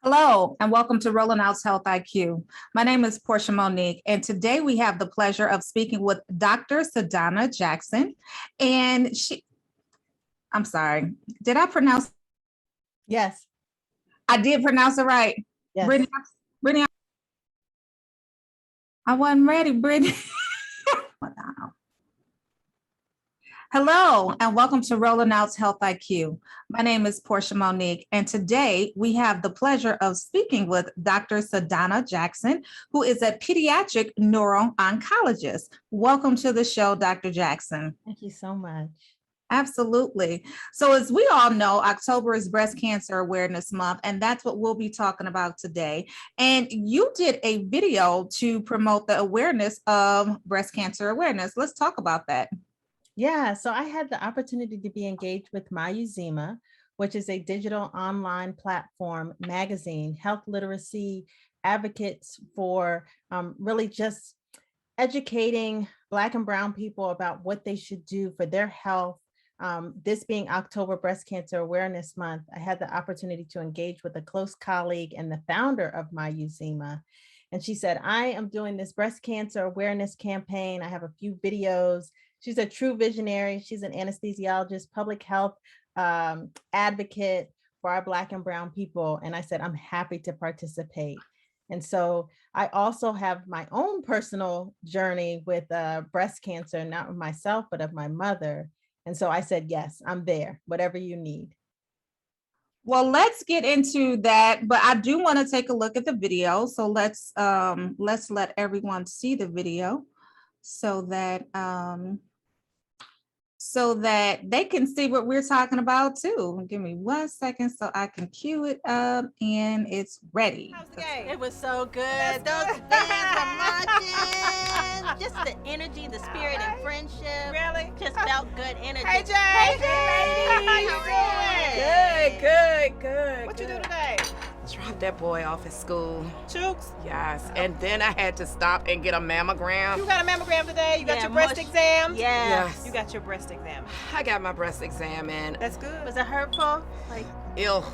Hello, and welcome to Rolling Out's Health IQ. My name is Portia Monique, and today we have the pleasure of speaking with Dr. Sadhana Jackson. And I'm sorry, did I pronounce? Yes. I did pronounce it right. Yes. Brittany, I wasn't ready, Brittany. Hello, and welcome to Rolling Out's Health IQ. My name is Portia Monique, and today we have the pleasure of speaking with Dr. Sadhana Jackson, who is a pediatric neuro-oncologist. Welcome to the show, Dr. Jackson. Thank you so much. Absolutely. So as we all know, October is Breast Cancer Awareness Month, and that's what we'll be talking about today. And you did a video to promote the awareness of breast cancer awareness. Let's talk about that. Yeah, so I had the opportunity to be engaged with MyUzima, which is a digital online platform magazine, health literacy advocates for really just educating Black and Brown people about what they should do for their health. This being October Breast Cancer Awareness Month, I had the opportunity to engage with a close colleague and the founder of MyUzima. And she said, I am doing this breast cancer awareness campaign. I have a few videos. She's a true visionary. She's an anesthesiologist, public health advocate for our Black and Brown people. And I said, I'm happy to participate. And so I also have my own personal journey with breast cancer, not of myself, but of my mother. And so I said, yes, I'm there, whatever you need. Well, let's get into that, but I do want to take a look at the video. So let's let everyone see the video so that they can see what we're talking about too. Give me 1 second so I can cue it up and it's ready. It was so good. Those fans were marching. Just the energy, the spirit, and friendship. Really? Just felt good energy. Hey, Jay. Hey, Jay, How you doing? Good. What you do today? Dropped that boy off at school. Chooks? Yes. And then I had to stop and get a mammogram. You got a mammogram today? You got your breast exam? Yes. You got your breast exam. I got my breast exam and That's good. Was it hurtful? ill.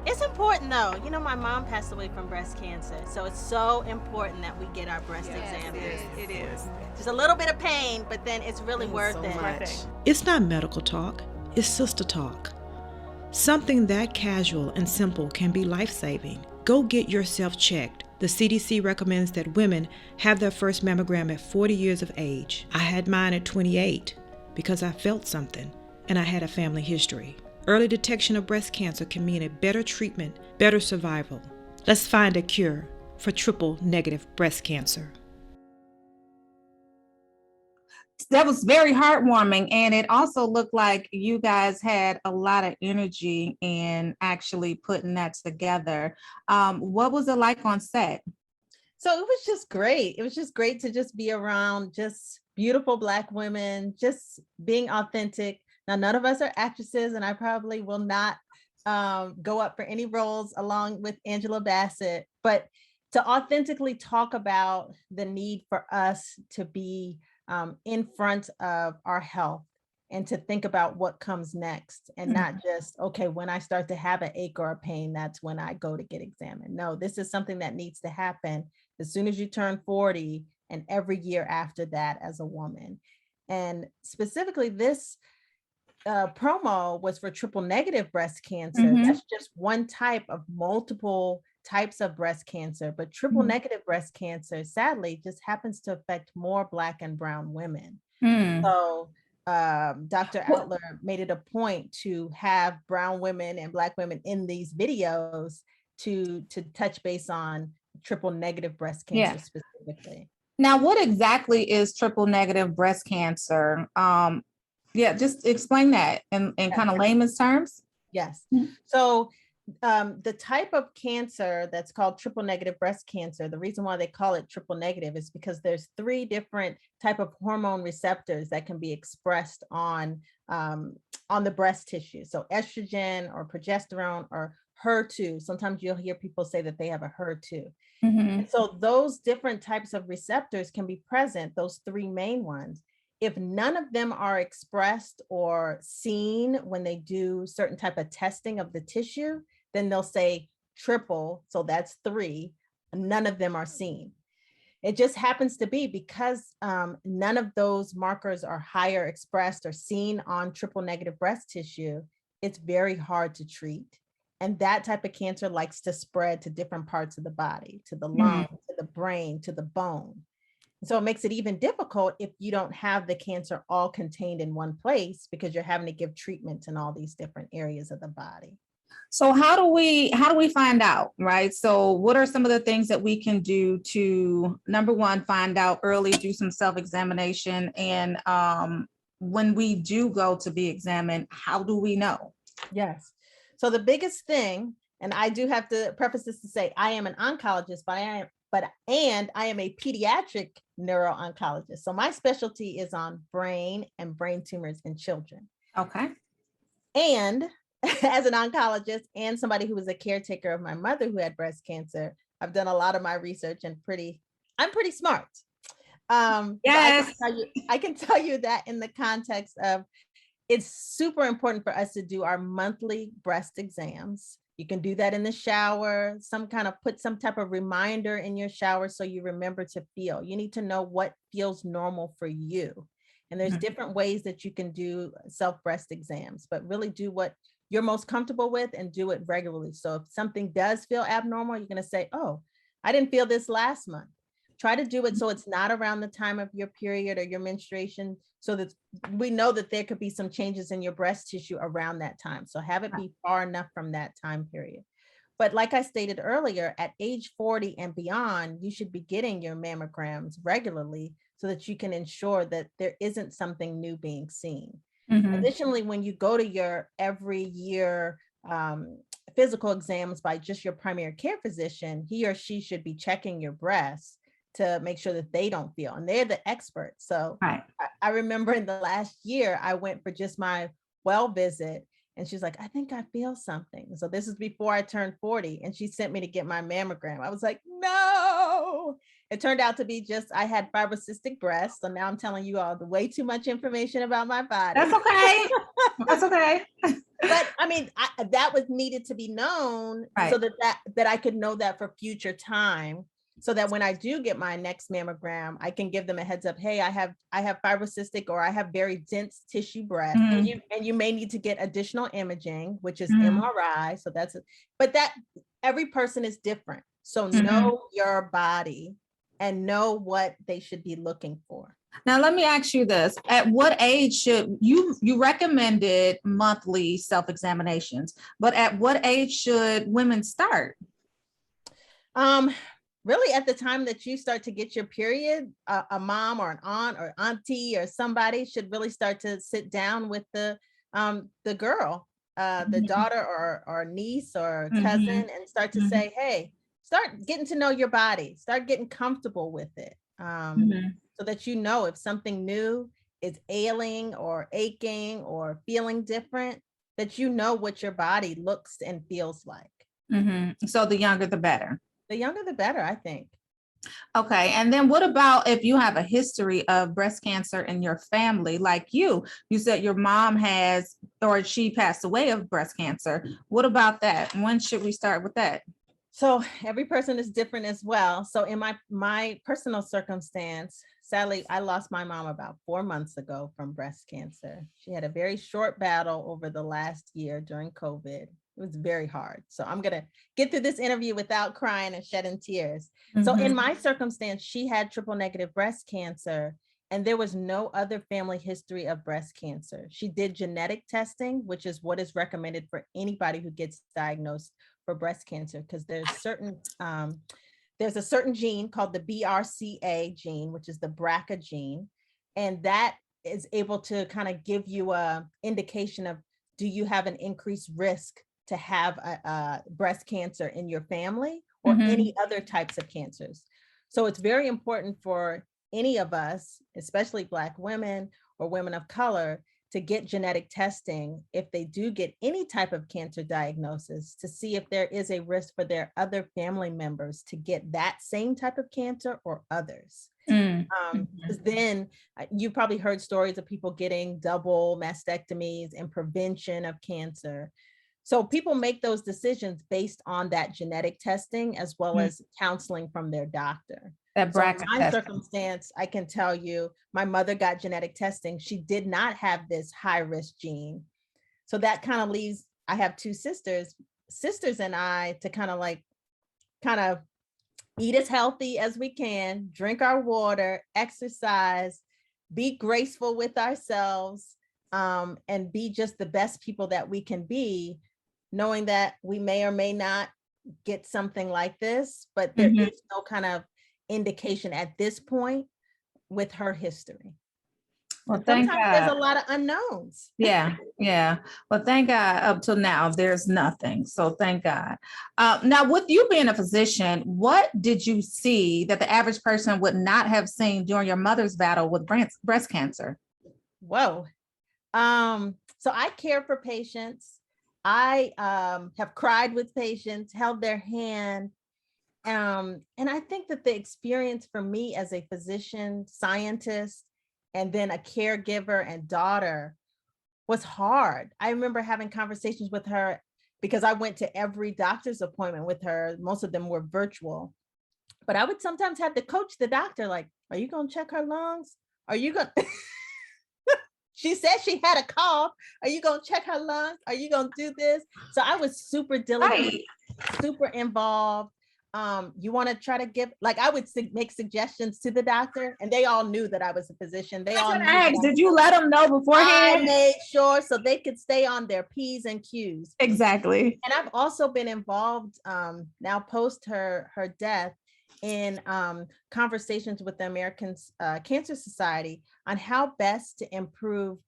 It's important though. You know, my mom passed away from breast cancer. So it's so important that we get our breast exam. It is. Just a little bit of pain, but then it's really worth so it. much. It's not medical talk, it's sister talk. Something that casual and simple can be life-saving. Go get yourself checked. The CDC recommends that women have their first mammogram at 40 years of age. I had mine at 28 because I felt something and I had a family history. Early detection of breast cancer can mean a better treatment, better survival. Let's find a cure for triple-negative breast cancer. That was very heartwarming, and it also looked like you guys had a lot of energy in actually putting that together. What was it like on set? So it was just great. It was just great to just be around just beautiful Black women, just being authentic. Now, none of us are actresses, and I probably will not go up for any roles along with Angela Bassett, but to authentically talk about the need for us to be in front of our health and to think about what comes next and not just, okay, when I start to have an ache or a pain, that's when I go to get examined. No, this is something that needs to happen as soon as you turn 40 and every year after that as a woman. And specifically this promo was for triple negative breast cancer. That's just one type of multiple types of breast cancer, but triple negative breast cancer sadly just happens to affect more Black and Brown women. So Dr. Outler made it a point to have Brown women and Black women in these videos to touch base on triple negative breast cancer specifically. Now, what exactly is triple negative breast cancer? Just explain that in kind of layman's terms. Yes. So the type of cancer that's called triple negative breast cancer, the reason why they call it triple negative is because there's 3 different type of hormone receptors that can be expressed on the breast tissue. So estrogen or progesterone or HER2. Sometimes you'll hear people say that they have a HER2. And so those different types of receptors can be present, those 3 main ones. If none of them are expressed or seen when they do certain type of testing of the tissue, then they'll say triple, so that's 3, none of them are seen. It just happens to be because none of those markers are higher expressed or seen on triple negative breast tissue, it's very hard to treat. And that type of cancer likes to spread to different parts of the body, to the lung, to the brain, to the bone. So it makes it even difficult if you don't have the cancer all contained in one place, because you're having to give treatment in all these different areas of the body. So how do we find out, right? So what are some of the things that we can do to, number one, find out early, do some self-examination, and when we do go to be examined, how do we know? Yes. So the biggest thing, and I do have to preface this to say, I am an oncologist, but I am a pediatric neuro-oncologist. So my specialty is on brain and brain tumors in children. Okay. And as an oncologist and somebody who was a caretaker of my mother who had breast cancer, I've done a lot of my research and I'm pretty smart. Yes. So I can tell you that in the context of, it's super important for us to do our monthly breast exams. You can do that in the shower, put some type of reminder in your shower so you remember to feel. You need to know what feels normal for you. And there's different ways that you can do self breast exams, but really do what you're most comfortable with and do it regularly. So if something does feel abnormal, you're going to say, oh, I didn't feel this last month. Try to do it so it's not around the time of your period or your menstruation, so that we know that there could be some changes in your breast tissue around that time. So have it be far enough from that time period. But like I stated earlier, at age 40 and beyond, you should be getting your mammograms regularly so that you can ensure that there isn't something new being seen. Additionally, when you go to your every year physical exams by just your primary care physician, he or she should be checking your breasts to make sure that they don't feel, and they're the experts. So I remember in the last year, I went for just my well visit, and she's like, I think I feel something. So this is before I turned 40, and she sent me to get my mammogram. I was like, no. It turned out to be just, I had fibrocystic breasts. So now I'm telling you all the way too much information about my body. That's okay. That's okay. But I mean, that was needed to be known, so that I could know that for future time, so that when I do get my next mammogram, I can give them a heads up. Hey, I have fibrocystic, or I have very dense tissue breast, and you may need to get additional imaging, which is MRI. So but that every person is different. So know your body and know what they should be looking for. Now, let me ask you this. At what age should you recommended monthly self-examinations, but at what age should women start? Really at the time that you start to get your period, a mom or an aunt or auntie or somebody should really start to sit down with the girl, the daughter or niece or cousin, and start to say, hey, start getting to know your body, start getting comfortable with it. So that you know if something new is ailing or aching or feeling different, that you know what your body looks and feels like. So the younger, the better. The younger, the better, I think. Okay. And then what about if you have a history of breast cancer in your family, like you said your mom has, or she passed away of breast cancer. What about that? When should we start with that? So every person is different as well. So in my personal circumstance, sadly, I lost my mom about 4 months ago from breast cancer. She had a very short battle over the last year during COVID. It was very hard. So I'm going to get through this interview without crying and shedding tears. So in my circumstance, she had triple negative breast cancer, and there was no other family history of breast cancer. She did genetic testing, which is what is recommended for anybody who gets diagnosed for breast cancer, because there's a certain gene called the BRCA gene, which is the BRCA gene, and that is able to kind of give you a indication of, do you have an increased risk to have a breast cancer in your family or any other types of cancers. So it's very important for any of us, especially Black women or women of color, to get genetic testing if they do get any type of cancer diagnosis, to see if there is a risk for their other family members to get that same type of cancer or others. Because then you probably heard stories of people getting double mastectomies in prevention of cancer. So people make those decisions based on that genetic testing as well as counseling from their doctor. That So in BRCA my testing. circumstance, I can tell you, my mother got genetic testing. She did not have this high risk gene. So that kind of leaves, I have two sisters and I to kind of eat as healthy as we can, drink our water, exercise, be graceful with ourselves, and be just the best people that we can be, knowing that we may or may not get something like this, but there is no kind of indication at this point with her history. Well, And thank sometimes there's God. a lot of unknowns. Yeah. Well, thank God up till now, there's nothing. So thank God. Now, with you being a physician, what did you see that the average person would not have seen during your mother's battle with breast cancer? Whoa. So I care for patients. I have cried with patients, held their hand. And I think that the experience for me as a physician, scientist, and then a caregiver and daughter was hard. I remember having conversations with her because I went to every doctor's appointment with her. Most of them were virtual, but I would sometimes have to coach the doctor, like, are you going to check her lungs? Are you going to... She said she had a cough. Are you going to check her lungs? Are you going to do this? So I was super diligent, super involved. You want to try to give, like, I would make suggestions to the doctor, and they all knew that I was a physician. They all knew. Did you let them know beforehand? I made sure so they could stay on their P's and Q's. Exactly. And I've also been involved now post her death in conversations with the American Cancer Society on how best to improve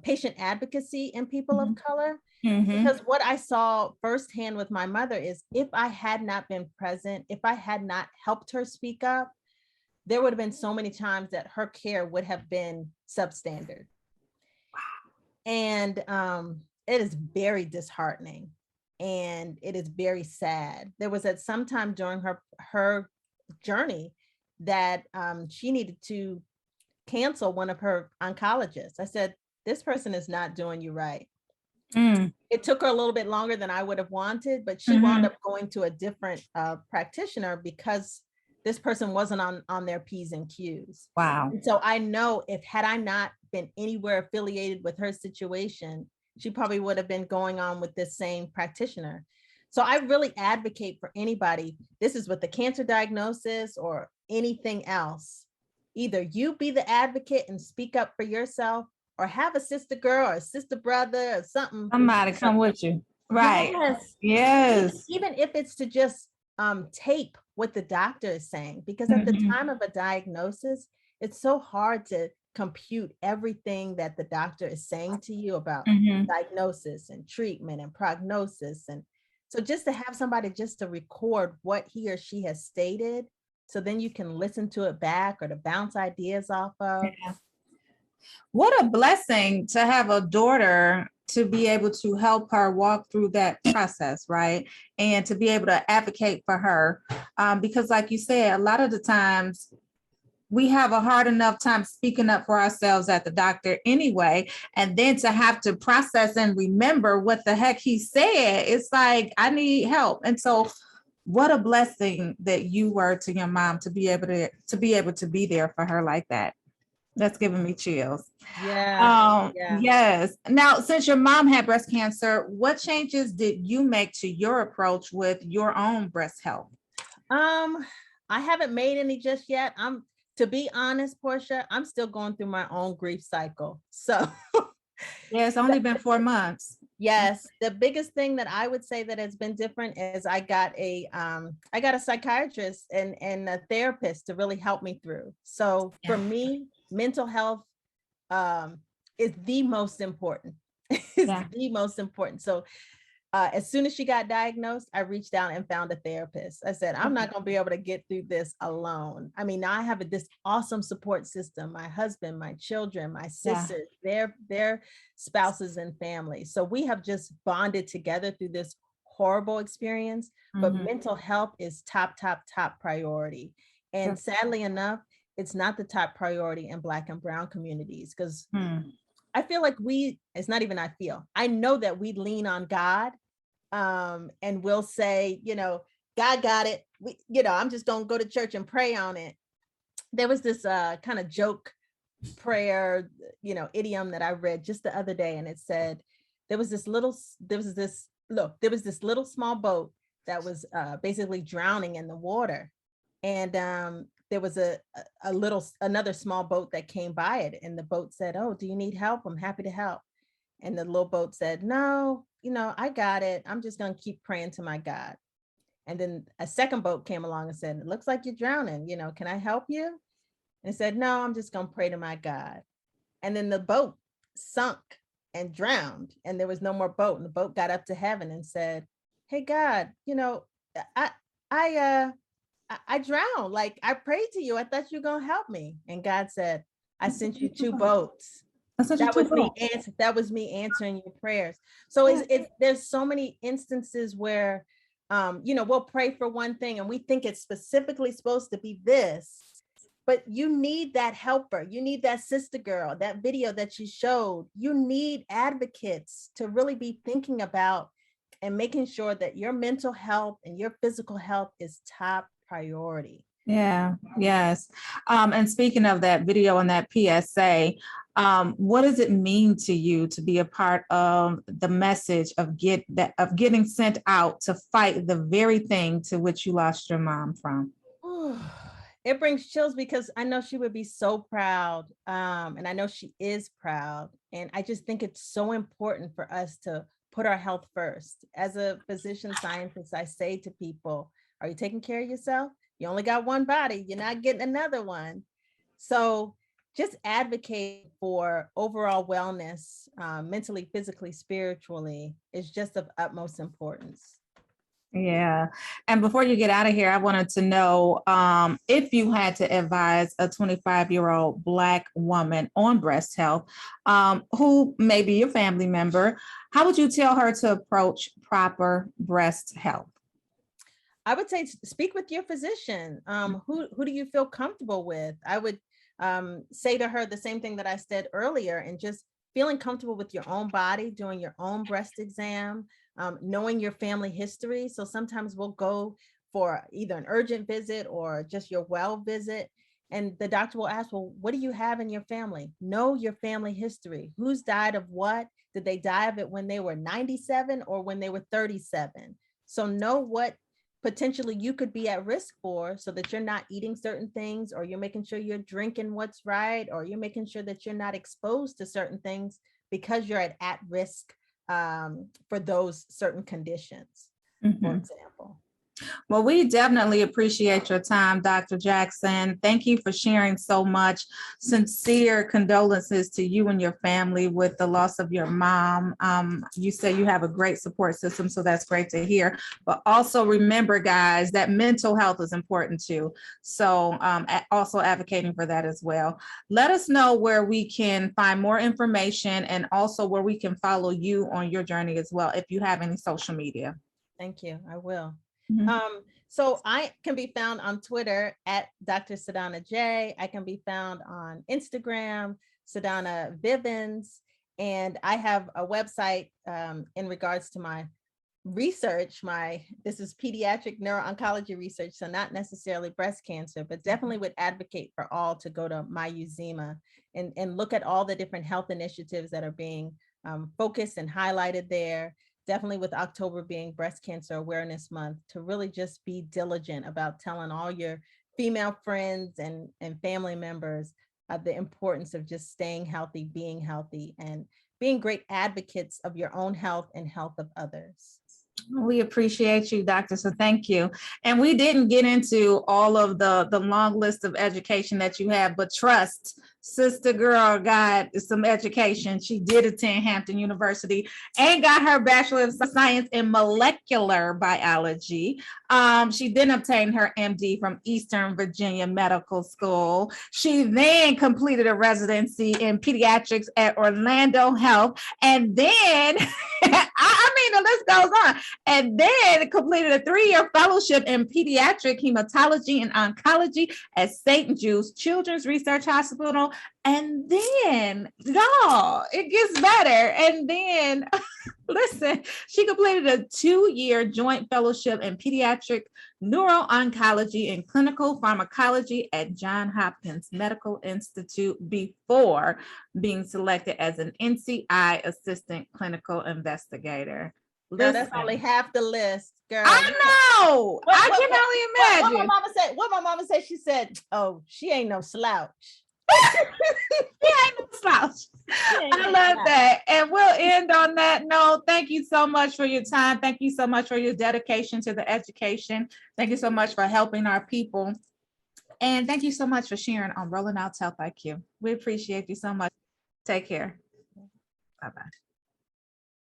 patient advocacy in people of color. Because what I saw firsthand with my mother is if I had not been present, if I had not helped her speak up, there would have been so many times that her care would have been substandard. And it is very disheartening. And it is very sad. There was at some time during her journey that she needed to cancel one of her oncologists. I said, this person is not doing you right. It took her a little bit longer than I would have wanted, but she wound up going to a different practitioner because this person wasn't on their P's and Q's. Wow. And so I know had I not been anywhere affiliated with her situation, she probably would have been going on with this same practitioner. So I really advocate for anybody, this is with the cancer diagnosis or anything else. Either you be the advocate and speak up for yourself, or have a sister girl or a sister brother or something. Somebody come with you. Right. Yes. Even if it's to just tape what the doctor is saying, because at the time of a diagnosis, it's so hard to compute everything that the doctor is saying to you about diagnosis and treatment and prognosis. And so just to have somebody just to record what he or she has stated, so then you can listen to it back or to bounce ideas off of. Yeah. What a blessing to have a daughter to be able to help her walk through that process, right? And to be able to advocate for her. Because like you said, a lot of the times we have a hard enough time speaking up for ourselves at the doctor anyway. And then to have to process and remember what the heck he said, it's like, I need help. And so what a blessing that you were to your mom to be able to be there for her like that. That's giving me chills. Yeah. Yes. Now, since your mom had breast cancer, what changes did you make to your approach with your own breast health? I haven't made any just yet. To be honest, Portia, I'm still going through my own grief cycle. So yeah, it's only been 4 months. Yes, the biggest thing that I would say that has been different is I got a psychiatrist and a therapist to really help me through. So for me, mental health is the most important. It's the most important. So as soon as she got diagnosed, I reached out and found a therapist. I said, I'm not going to be able to get through this alone. I mean, now I have this awesome support system, my husband, my children, my sisters, their spouses and families. So we have just bonded together through this horrible experience, but mental health is top priority. And sadly enough, it's not the top priority in Black and Brown communities because I feel like it's not even I know that we lean on God, and we'll say, God got it. I'm just going to go to church and pray on it. There was this kind of joke prayer, idiom that I read just the other day, and it said, there was this little small boat that was basically drowning in the water. And there was another small boat that came by it, and the boat said, "Oh, do you need help? I'm happy to help." And the little boat said, "No, I got it. I'm just going to keep praying to my God." And then a second boat came along and said, "It looks like you're drowning. Can I help you?" And it said, "No, I'm just going to pray to my God." And then the boat sunk and drowned, and there was no more boat. And the boat got up to heaven and said, "Hey, God, I drowned. Like, I prayed to you. I thought you were going to help me." And God said, "I sent you two boats. That was me answering your prayers." So there's so many instances where, we'll pray for one thing and we think it's specifically supposed to be this, but you need that helper. You need that sister girl, that video that you showed. You need advocates to really be thinking about and making sure that your mental health and your physical health is top priority. Yeah, yes. And speaking of that video and that PSA, what does it mean to you to be a part of the message of getting sent out to fight the very thing to which you lost your mom from? It brings chills because I know she would be so proud. And I know she is proud. And I just think it's so important for us to put our health first. As a physician scientist, I say to people, are you taking care of yourself? You only got one body. You're not getting another one. So just advocate for overall wellness, mentally, physically, spiritually, is just of utmost importance. Yeah. And before you get out of here, I wanted to know if you had to advise a 25-year-old Black woman on breast health, who may be your family member, how would you tell her to approach proper breast health? I would say speak with your physician. Who do you feel comfortable with? I would say to her the same thing that I said earlier, and just feeling comfortable with your own body, doing your own breast exam, knowing your family history. So sometimes we'll go for either an urgent visit or just your well visit. And the doctor will ask, well, what do you have in your family? Know your family history. Who's died of what? Did they die of it when they were 97 or when they were 37? So know what potentially you could be at risk for, so that you're not eating certain things, or you're making sure you're drinking what's right, or you're making sure that you're not exposed to certain things because you're at risk for those certain conditions, for example. Well, we definitely appreciate your time, Dr. Jackson. Thank you for sharing so much. Sincere condolences to you and your family with the loss of your mom. You say you have a great support system, so that's great to hear. But also remember, guys, that mental health is important too. So also advocating for that as well. Let us know where we can find more information, and also where we can follow you on your journey as well, if you have any social media. Thank you. I will. So I can be found on Twitter at Dr. Sadhana J. I can be found on Instagram, Sadhana Vivens, and I have a website in regards to my research. This is pediatric neuro-oncology research, so not necessarily breast cancer, but definitely would advocate for all to go to my UZEMA and look at all the different health initiatives that are being focused and highlighted there. Definitely with October being Breast Cancer Awareness Month, to really just be diligent about telling all your female friends and family members the importance of just staying healthy, and being great advocates of your own health and health of others. We appreciate you, Doctor. So thank you. And we didn't get into all of the long list of education that you have, but trust, sister girl got some education. She did attend Hampton University and got her Bachelor of Science in Molecular Biology. She then obtained her MD from Eastern Virginia Medical School. She then completed a residency in pediatrics at Orlando Health. And then, I mean, the list goes on. And then completed a 3-year fellowship in pediatric hematology and oncology at St. Jude's Children's Research Hospital. And then, y'all, it gets better. And then, listen, she completed a 2-year joint fellowship in pediatric neuro-oncology and clinical pharmacology at Johns Hopkins Medical Institute before being selected as an NCI assistant clinical investigator. Girl, that's Listen, only half the list, girl. I know. What- I what- can What only my imagine. mama said? What my mama said? She said, "Oh, she ain't no slouch." She ain't no slouch. She ain't I no love slouch. that. And we'll end on that note. Thank you so much for your time. Thank you so much for your dedication to the education. Thank you so much for helping our people. And thank you so much for sharing on Rolling Out Health IQ. We appreciate you so much. Take care. Bye-bye.